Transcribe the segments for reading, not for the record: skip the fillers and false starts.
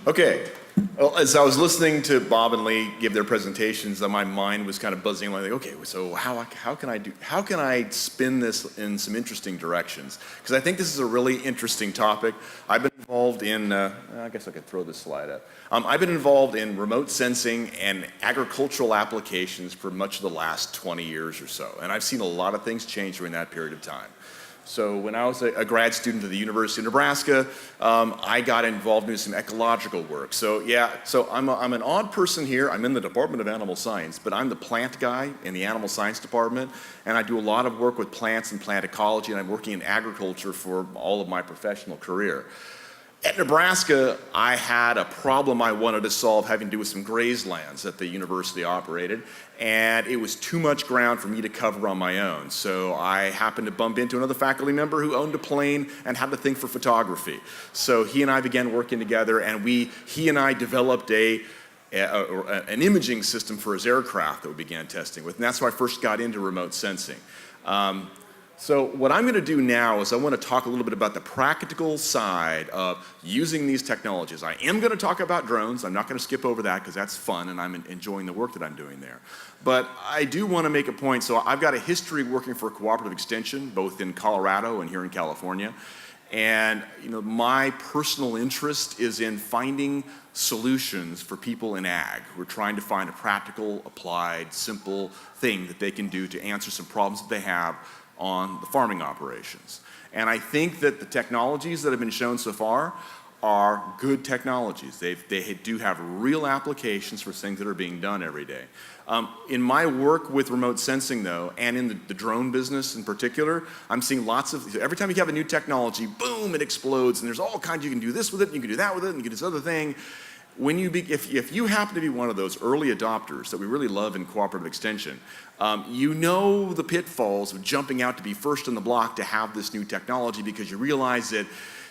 Okay. Well, as I was listening to Bob and Lee give their presentations, my mind was kind of buzzing. Like, okay, so how can I spin this in some interesting directions? Because I think this is a really interesting topic. I've been involved in, I guess I could throw this slide up. I've been involved in remote sensing and agricultural applications for much of the last 20 years or so. And I've seen a lot of things change during that period of time. So when I was a grad student at the University of Nebraska, I got involved in some ecological work. So yeah, so I'm an odd person here. I'm in the Department of Animal Science, but I'm the plant guy in the Animal Science Department, and I do a lot of work with plants and plant ecology, and I'm working in agriculture for all of my professional career. At Nebraska, I had a problem I wanted to solve having to do with some grazed lands that the university operated, and it was too much ground for me to cover on my own. So I happened to bump into another faculty member who owned a plane and had a thing for photography. So he and I began working together, and he and I developed an imaging system for his aircraft that we began testing with, and that's how I first got into remote sensing. So what I'm going to do now is I want to talk a little bit about the practical side of using these technologies. I am going to talk about drones. I'm not going to skip over that because that's fun and I'm enjoying the work that I'm doing there. But I do want to make a point. So I've got a history working for cooperative extension, both in Colorado and here in California. And my personal interest is in finding solutions for people in ag. We're trying to find a practical, applied, simple thing that they can do to answer some problems that they have on the farming operations. And I think that the technologies that have been shown so far are good technologies. They do have real applications for things that are being done every day. In my work with remote sensing though, and in the drone business in particular, I'm seeing lots of, every time you have a new technology, boom, it explodes, and there's all kinds, you can do this with it, and you can do that with it, and you can do this other thing. If you happen to be one of those early adopters that we really love in cooperative extension, you know the pitfalls of jumping out to be first in the block to have this new technology because you realize that,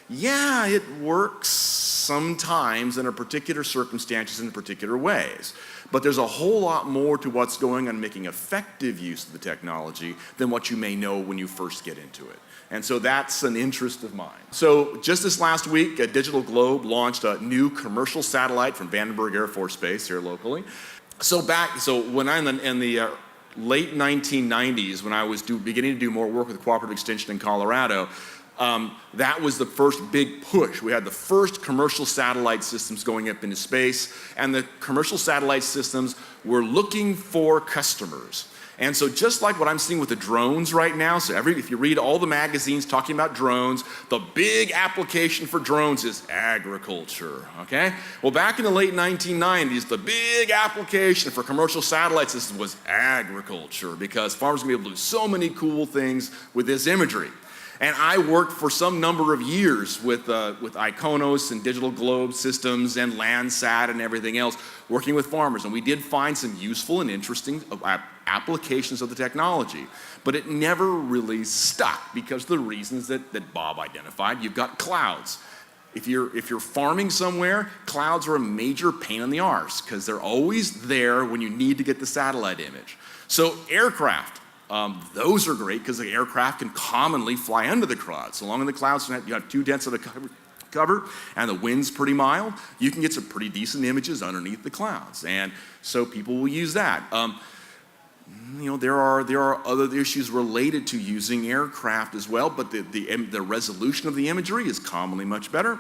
yeah, it works sometimes in particular circumstances in particular ways. But there's a whole lot more to what's going on making effective use of the technology than what you may know when you first get into it. And so that's an interest of mine. So just this last week, Digital Globe launched a new commercial satellite from Vandenberg Air Force Base here locally. So when I'm in the late 1990s, when I was beginning to do more work with cooperative extension in Colorado, that was the first big push. We had the first commercial satellite systems going up into space, and the commercial satellite systems were looking for customers. And so just like what I'm seeing with the drones right now, so if you read all the magazines talking about drones, the big application for drones is agriculture, okay? Well, back in the late 1990s, the big application for commercial satellite systems was agriculture because farmers are going to be able to do so many cool things with this imagery. And I worked for some number of years with Iconos and Digital Globe systems and Landsat and everything else, working with farmers. And we did find some useful and interesting applications of the technology. But it never really stuck because of the reasons that Bob identified. You've got clouds. If you're farming somewhere, clouds are a major pain in the arse because they're always there when you need to get the satellite image. So aircraft. Those are great because the aircraft can commonly fly under the clouds. So long as the clouds you have too dense of a cover and the wind's pretty mild, you can get some pretty decent images underneath the clouds. And so people will use that. There are other issues related to using aircraft as well, but the resolution of the imagery is commonly much better.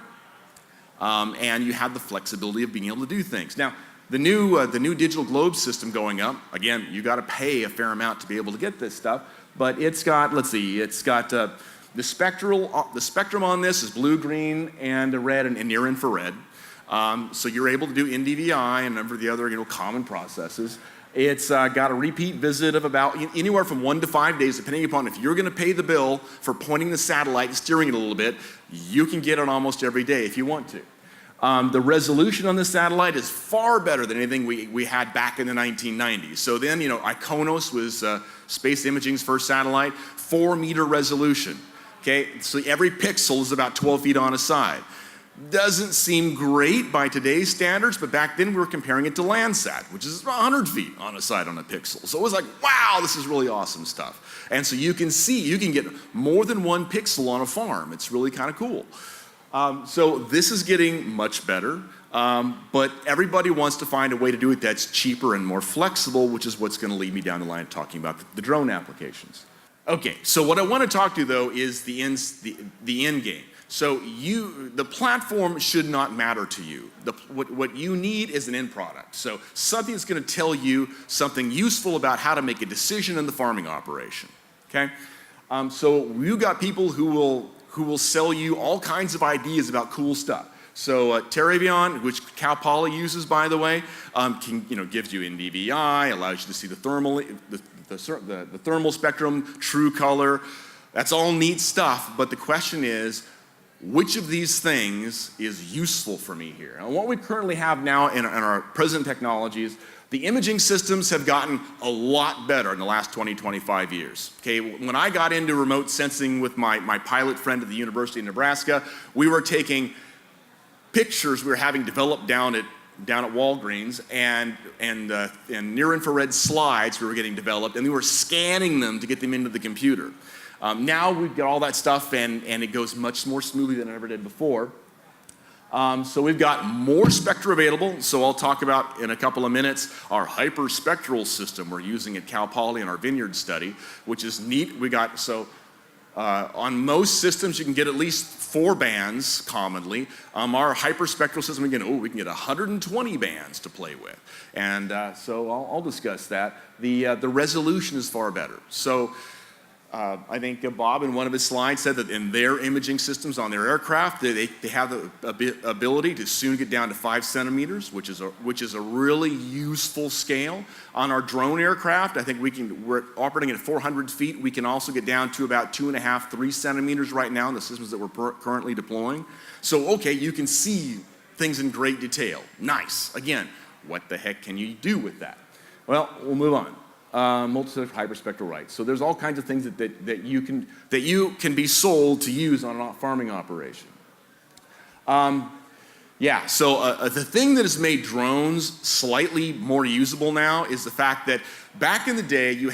And you have the flexibility of being able to do things. Now, the new Digital Globe system going up, again, you got to pay a fair amount to be able to get this stuff, but it's got, the spectrum on this is blue, green, and red, and near infrared. So you're able to do NDVI and a number of the other common processes. It's got a repeat visit of about anywhere from 1 to 5 days, depending upon if you're going to pay the bill for pointing the satellite and steering it a little bit. You can get it almost every day if you want to. The resolution on the satellite is far better than anything we had back in the 1990s. So then, Iconos was Space Imaging's first satellite, 4-meter resolution. Okay, so every pixel is about 12 feet on a side. Doesn't seem great by today's standards, but back then we were comparing it to Landsat, which is 100 feet on a side on a pixel. So it was like, wow, this is really awesome stuff. And so you can get more than 1 pixel on a farm. It's really kind of cool. So this is getting much better. But everybody wants to find a way to do it that's cheaper and more flexible, which is what's going to lead me down the line talking about the drone applications. Okay, so what I want to talk to though is the end game. So the platform should not matter to you. What you need is an end product. So something that's going to tell you something useful about how to make a decision in the farming operation. Okay, so you got people who will sell you all kinds of ideas about cool stuff. So Terravion, which Cal Poly uses, by the way, gives you NDVI, allows you to see the thermal spectrum, true color. That's all neat stuff. But the question is, which of these things is useful for me here? And what we currently have now in our present technologies, the imaging systems have gotten a lot better in the last 20, 25 years. Okay, when I got into remote sensing with my pilot friend at the University of Nebraska, we were taking pictures we were having developed down at Walgreens and near-infrared slides we were getting developed, and we were scanning them to get them into the computer. Now we've got all that stuff and it goes much more smoothly than it ever did before. So we've got more spectra available. So I'll talk about in a couple of minutes our HYPERSPECTRAL system we're using at Cal Poly in our Vineyard study, which is neat. On most systems, you can get at least 4 bands commonly. Our HYPERSPECTRAL system, we can get 120 bands to play with. And so I'll discuss that. The resolution is far better. So I think Bob in one of his slides said that in their imaging systems on their aircraft, they have the ability to soon get down to 5 centimeters, which is a really useful scale. On our drone aircraft, I think we're operating at 400 feet. We can also get down to about 2.5, 3 centimeters right now in the systems that we're currently deploying. So, okay, you can see things in great detail. Nice. Again, what the heck can you do with that? Well, we'll move on. Multi-select hyperspectral rights. So there's all kinds of things that you can be sold to use on a farming operation. The thing that has made drones slightly more usable now is the fact that back in the day you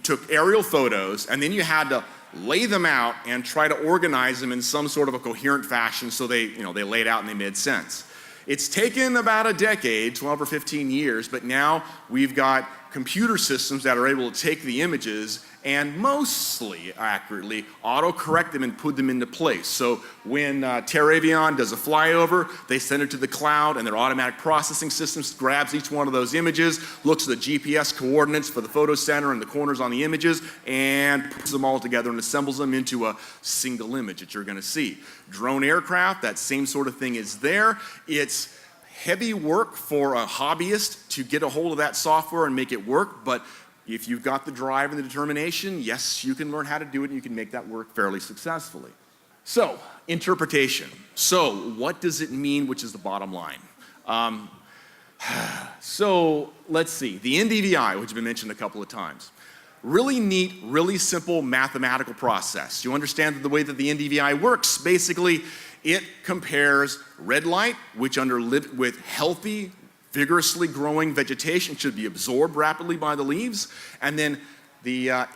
took aerial photos and then you had to lay them out and try to organize them in some sort of a coherent fashion so they laid out and they made sense. It's taken about a decade, 12 or 15 years, but now we've got computer systems that are able to take the images and mostly accurately auto-correct them and put them into place. So when Terravion does a flyover, they send it to the cloud and their automatic processing systems grabs each one of those images, looks at the GPS coordinates for the photo center and the corners on the images, and puts them all together and assembles them into a single image that you're going to see. Drone aircraft, that same sort of thing is there. It's heavy work for a hobbyist to get a hold of that software and make it work, but if you've got the drive and the determination, yes, you can learn how to do it and you can make that work fairly successfully. So, interpretation. So, what does it mean, which is the bottom line? So, let's see. The NDVI, which has been mentioned a couple of times. Really neat, really simple mathematical process. You understand the way that the NDVI works. Basically, it compares red light, which with healthy, vigorously growing vegetation should be absorbed rapidly by the leaves, and then the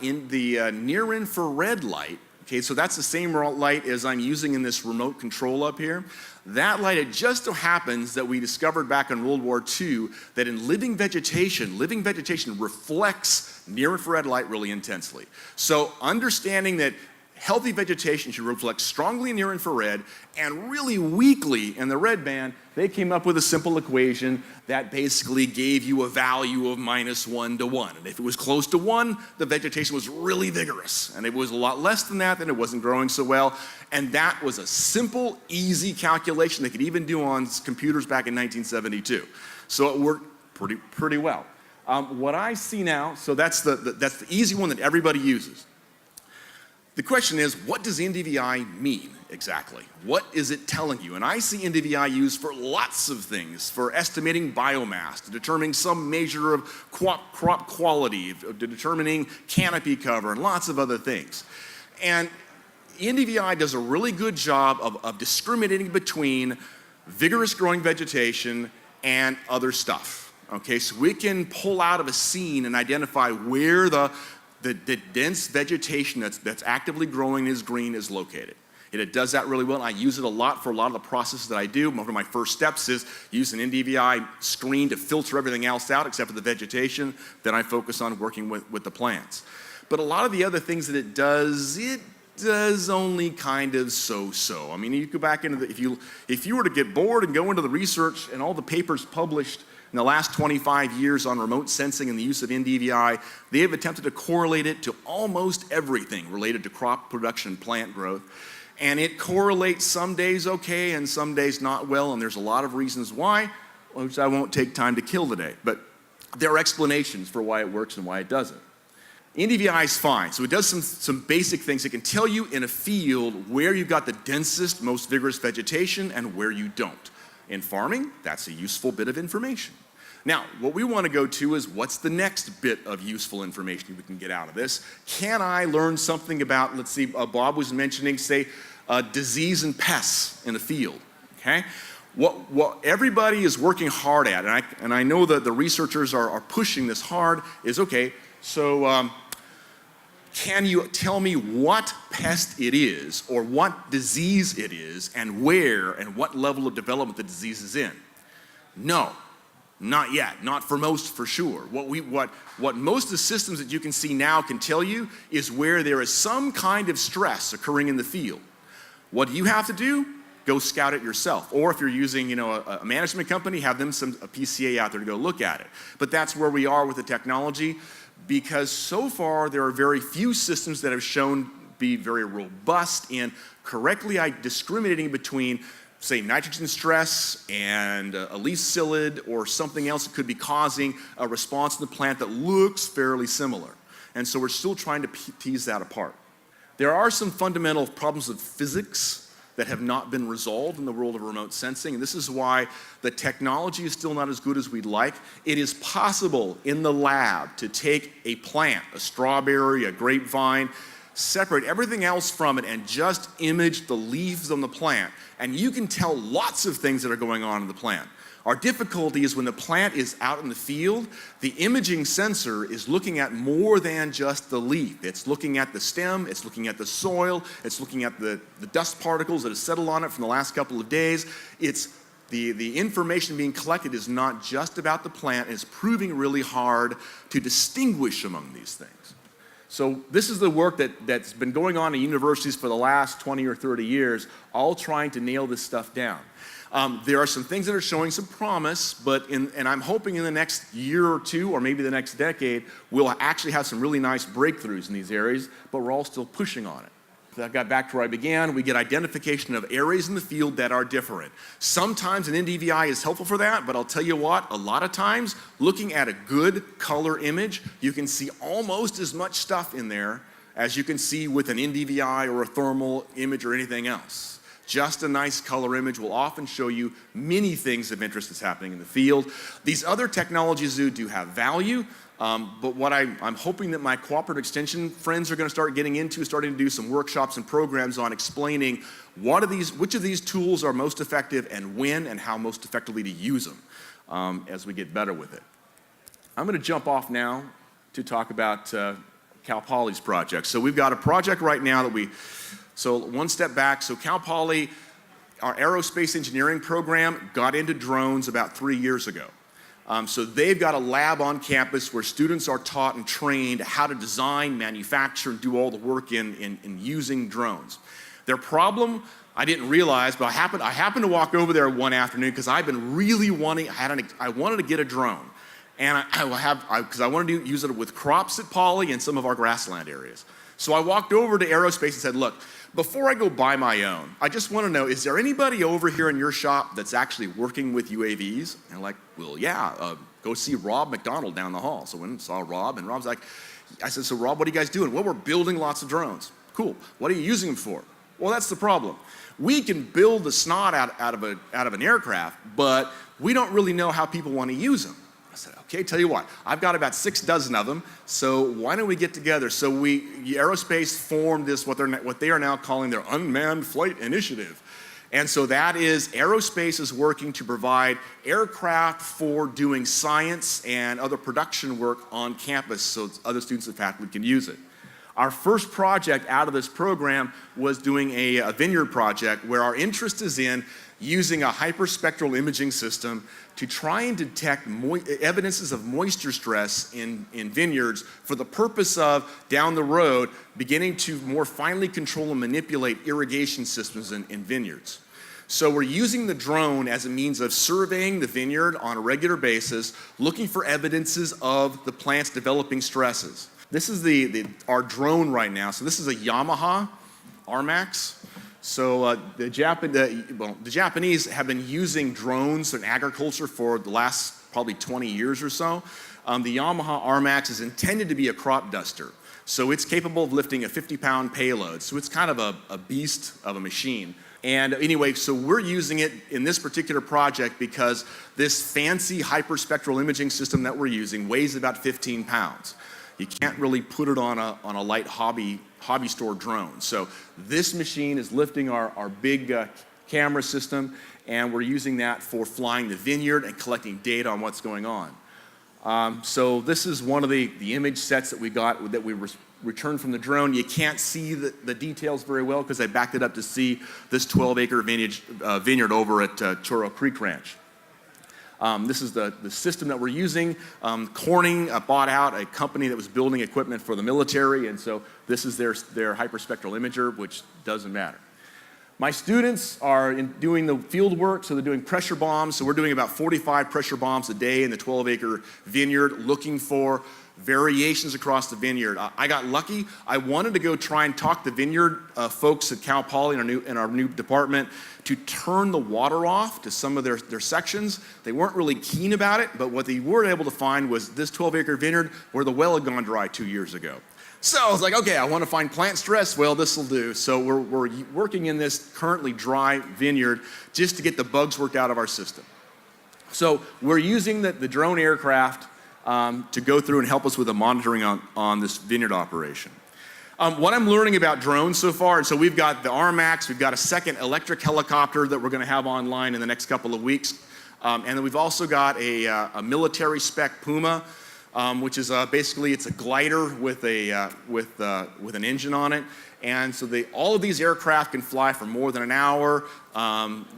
near-infrared light. Okay, so that's the same light as I'm using in this remote control up here. That light, it just so happens that we discovered back in World War II that in living vegetation reflects near-infrared light really intensely. So understanding that healthy vegetation should reflect strongly in near-infrared and really weakly in the red band, they came up with a simple equation that basically gave you a value of -1 to 1. And if it was close to 1, the vegetation was really vigorous. And if it was a lot less than that, then it wasn't growing so well. And that was a simple, easy calculation they could even do on computers back in 1972. So it worked pretty well. What I see now, so that's the easy one that everybody uses. The question is, what does NDVI mean exactly? What is it telling you? And I see NDVI used for lots of things, for estimating biomass, to determining some measure of crop quality, to determining canopy cover, and lots of other things. And NDVI does a really good job of discriminating between vigorous growing vegetation and other stuff. Okay, so we can pull out of a scene and identify where the dense vegetation that's actively growing is green is located. It does that really well, and I use it a lot for a lot of the processes that I do. One of my first steps is use an NDVI screen to filter everything else out except for the vegetation. Then I focus on working with the plants. But a lot of the other things that it does only kind of so-so. I mean, you go back into if you were to get bored and go into the research and all the papers published in the last 25 years on remote sensing and the use of NDVI, they have attempted to correlate it to almost everything related to crop production and plant growth. And it correlates some days okay and some days not well, and there's a lot of reasons why, which I won't take time to kill today. But there are explanations for why it works and why it doesn't. NDVI is fine, so it does some basic things. It can tell you in a field where you've got the densest, most vigorous vegetation and where you don't. In farming, that's a useful bit of information. Now, what we want to go to is what's the next bit of useful information we can get out of this? Can I learn something about, let's see, Bob was mentioning, say, disease and pests in the field, okay? What everybody is working hard at, and I know that the researchers are pushing this hard, is okay, so can you tell me what pest it is or what disease it is and where and what level of development the disease is in? No, not yet, not for most for sure. What most of the systems that you can see now can tell you is where there is some kind of stress occurring in the field. What do you have to do? Go scout it yourself. Or if you're using a management company, have them a PCA out there to go look at it. But that's where we are with the technology, because so far there are very few systems that have shown to be very robust in correctly discriminating between, say, nitrogen stress and a leaf psyllid or something else that could be causing a response in the plant that looks fairly similar. And so we're still trying to tease that apart. There are some fundamental problems of physics that have not been resolved in the world of remote sensing, and this is why the technology is still not as good as we'd like. It is possible in the lab to take a plant, a strawberry, a grapevine, separate everything else from it and just image the leaves on the plant, and you can tell lots of things that are going on in the plant. Our difficulty is when the plant is out in the field, the imaging sensor is looking at more than just the leaf. It's looking at the stem, it's looking at the soil, it's looking at the dust particles that have settled on it from the last couple of days. It's the information being collected is not just about the plant, it's proving really hard to distinguish among these things. So this is the work that's been going on in universities for the last 20 or 30 years, all trying to nail this stuff down. There are some things that are showing some promise, and I'm hoping in the next year or two, or maybe the next decade, we'll actually have some really nice breakthroughs in these areas, but we're all still pushing on it. So I got back to where I began. We get identification of areas in the field that are different. Sometimes an NDVI is helpful for that, but I'll tell you what, a lot of times, looking at a good color image, you can see almost as much stuff in there as you can see with an NDVI or a thermal image or anything else. Just a nice color image will often show you many things of interest that's happening in the field. These other technologies do have value, but what I'm hoping that my cooperative extension friends are going to start getting into, starting to do some workshops and programs on explaining which of these tools are most effective and when and how most effectively to use them as we get better with it. I'm going to jump off now to talk about Cal Poly's project. So we've got a project right now that so one step back, so Cal Poly, our aerospace engineering program got into drones about 3 years ago. So they've got a lab on campus where students are taught and trained how to design, manufacture, and do all the work in using drones. Their problem, I didn't realize, but I happened to walk over there one afternoon because I've been really I wanted to get a drone. And because I wanted to use it with crops at Poly and some of our grassland areas. So I walked over to aerospace and said, look, before I go buy my own, I just want to know, is there anybody over here in your shop that's actually working with UAVs? And they're like, well, yeah, go see Rob McDonald down the hall. So I went and saw Rob, and Rob's like, I said, so Rob, what are you guys doing? Well, we're building lots of drones. Cool. What are you using them for? Well, that's the problem. We can build the snot out of an aircraft, but we don't really know how people want to use them. I said, okay, tell you what, I've got about 6 dozen of them, so why don't we get together? So aerospace formed this, what they are now calling their Unmanned Flight Initiative. And so that is, aerospace is working to provide aircraft for doing science and other production work on campus so other students and faculty can use it. Our first project out of this program was doing a vineyard project where our interest is in using a hyperspectral imaging system to try and detect evidences of moisture stress in vineyards for the purpose of, down the road, beginning to more finely control and manipulate irrigation systems in vineyards. So we're using the drone as a means of surveying the vineyard on a regular basis, looking for evidences of the plant's developing stresses. This is our drone right now. So this is a Yamaha RMAX. So the Japanese have been using drones in agriculture for the last probably 20 years or so. The Yamaha RMAX is intended to be a crop duster. So it's capable of lifting a 50-pound payload. So it's kind of a beast of a machine. And anyway, so we're using it in this particular project because this fancy hyperspectral imaging system that we're using weighs about 15 pounds. You can't really put it on a light hobby store drone. So this machine is lifting our big camera system, and we're using that for flying the vineyard and collecting data on what's going on. So this is one of the image sets that we got that we returned from the drone. You can't see the details very well because I backed it up to see this 12-acre vineyard over at Choro Creek Ranch. This is the system that we're using. Corning bought out a company that was building equipment for the military, and so this is their hyperspectral imager, which doesn't matter. My students are doing the field work, so they're doing pressure bombs. So we're doing about 45 pressure bombs a day in the 12-acre vineyard, looking for variations across the vineyard. I got lucky. I wanted to go try and talk the vineyard folks at Cal Poly in our new department to turn the water off to some of their sections. They weren't really keen about it, but what they were able to find was this 12-acre vineyard where the well had gone dry 2 years ago. So I was like, okay, I want to find plant stress. Well, this will do. So we're working in this currently dry vineyard just to get the bugs worked out of our system. So we're using the drone aircraft to go through and help us with the monitoring on this vineyard operation. What I'm learning about drones so far, and so we've got the RMAX, we've got a second electric helicopter that we're going to have online in the next couple of weeks, and then we've also got a military spec Puma, which is basically it's a glider with an engine on it, and so all of these aircraft can fly for more than an hour.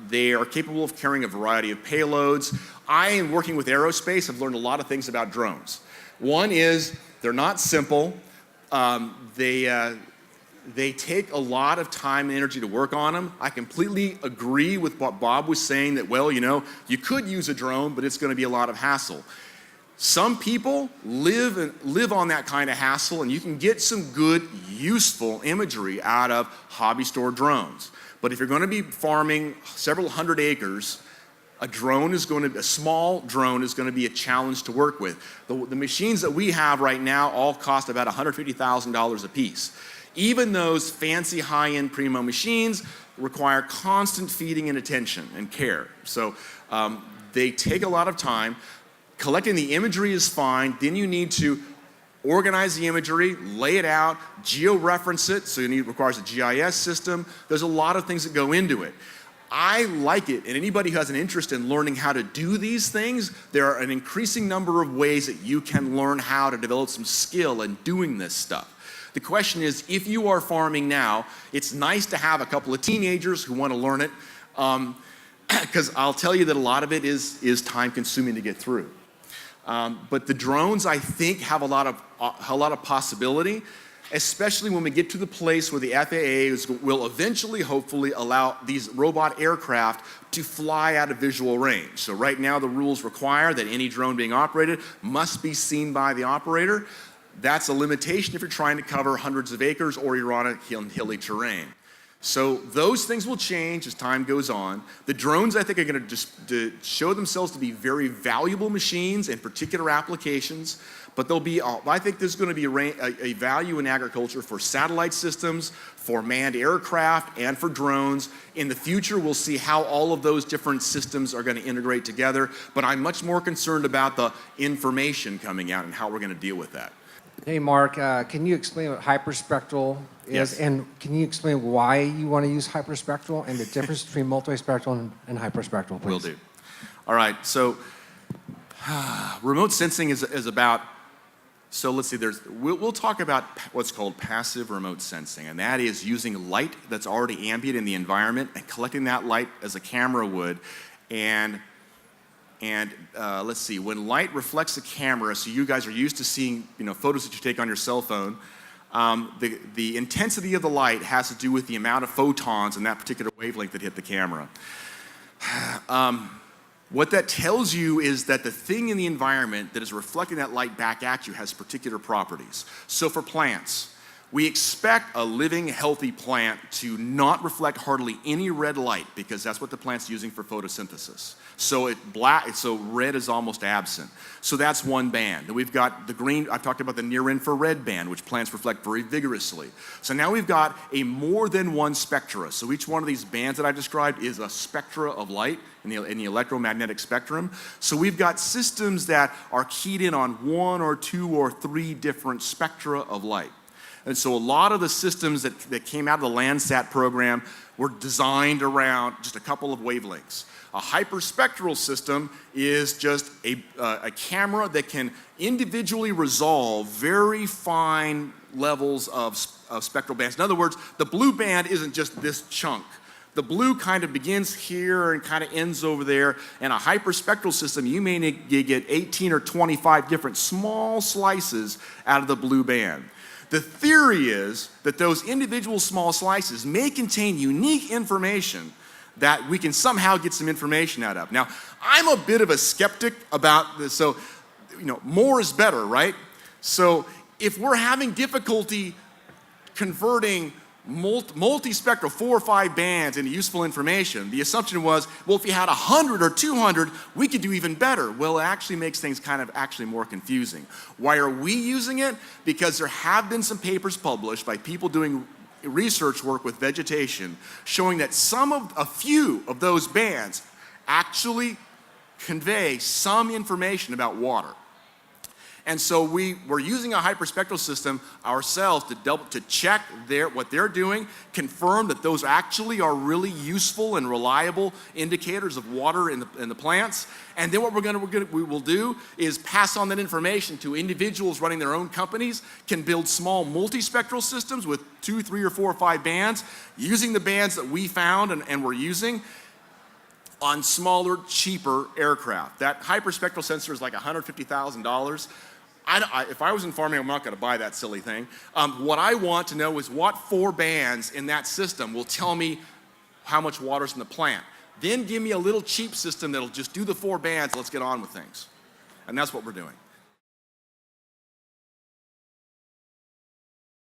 They are capable of carrying a variety of payloads. I am working with aerospace. I've learned a lot of things about drones. One is they're not simple. They take a lot of time and energy to work on them. I completely agree with what Bob was saying that, well, you could use a drone, but it's going to be a lot of hassle. Some people live on that kind of hassle, and you can get some good, useful imagery out of hobby store drones. But if you're going to be farming several hundred acres, a small drone is going to be a challenge to work with. The machines that we have right now all cost about $150,000 a piece. Even those fancy high-end primo machines require constant feeding and attention and care. So they take a lot of time. Collecting the imagery is fine. Then you need to organize the imagery, lay it out, geo-reference it, so it requires a GIS system. There's a lot of things that go into it. I like it, and anybody who has an interest in learning how to do these things, there are an increasing number of ways that you can learn how to develop some skill in doing this stuff. The question is, if you are farming now, it's nice to have a couple of teenagers who want to learn it, because I'll tell you that a lot of it is time-consuming to get through. But the drones, I think, have a lot of possibility, especially when we get to the place where the FAA will eventually, hopefully, allow these robot aircraft to fly out of visual range. So right now, the rules require that any drone being operated must be seen by the operator. That's a limitation if you're trying to cover hundreds of acres or you're on a hilly terrain. So those things will change as time goes on. The drones, I think, are going to show themselves to be very valuable machines in particular applications, but I think there's going to be a value in agriculture for satellite systems, for manned aircraft, and for drones. In the future, we'll see how all of those different systems are going to integrate together, but I'm much more concerned about the information coming out and how we're going to deal with that. Hey, Mark, can you explain what hyperspectral is? Yes. And can you explain why you want to use hyperspectral and the difference between multispectral and hyperspectral, please? Will do. All right, so remote sensing is about So let's see, we'll talk about what's called passive remote sensing, and that is using light that's already ambient in the environment and collecting that light as a camera would. And let's see, when light reflects the camera, so you guys are used to seeing photos that you take on your cell phone, the intensity of the light has to do with the amount of photons in that particular wavelength that hit the camera. What that tells you is that the thing in the environment that is reflecting that light back at you has particular properties. So for plants, we expect a living, healthy plant to not reflect hardly any red light because that's what the plant's using for photosynthesis. So red is almost absent. So that's one band. Then we've got the green, I've talked about the near-infrared band, which plants reflect very vigorously. So now we've got a more than one spectra. So each one of these bands that I described is a spectra of light in the electromagnetic spectrum. So we've got systems that are keyed in on one or two or three different spectra of light. And so a lot of the systems that came out of the Landsat program were designed around just a couple of wavelengths. A hyperspectral system is just a camera that can individually resolve very fine levels of spectral bands. In other words, the blue band isn't just this chunk. The blue kind of begins here and kind of ends over there. In a hyperspectral system, you may get 18 or 25 different small slices out of the blue band. The theory is that those individual small slices may contain unique information that we can somehow get some information out of. Now, I'm a bit of a skeptic about this, so more is better, right? So if we're having difficulty converting multispectral 4 or 5 bands into useful information, the assumption was, well, if you had 100 or 200, we could do even better. Well, it actually makes things kind of actually more confusing. Why are we using it? Because there have been some papers published by people doing research work with vegetation showing that a few of those bands actually convey some information about water. And so we're using a hyperspectral system ourselves to check what they're doing, confirm that those actually are really useful and reliable indicators of water in the plants. And then what we will do is pass on that information to individuals running their own companies, can build small multispectral systems with 2, 3, or 4 or 5 bands, using the bands that we found and we're using on smaller, cheaper aircraft. That hyperspectral sensor is like $150,000. If I was in farming, I'm not going to buy that silly thing. What I want to know is what 4 bands in that system will tell me how much water's in the plant. Then give me a little cheap system that'll just do the 4 bands. Let's get on with things. And that's what we're doing.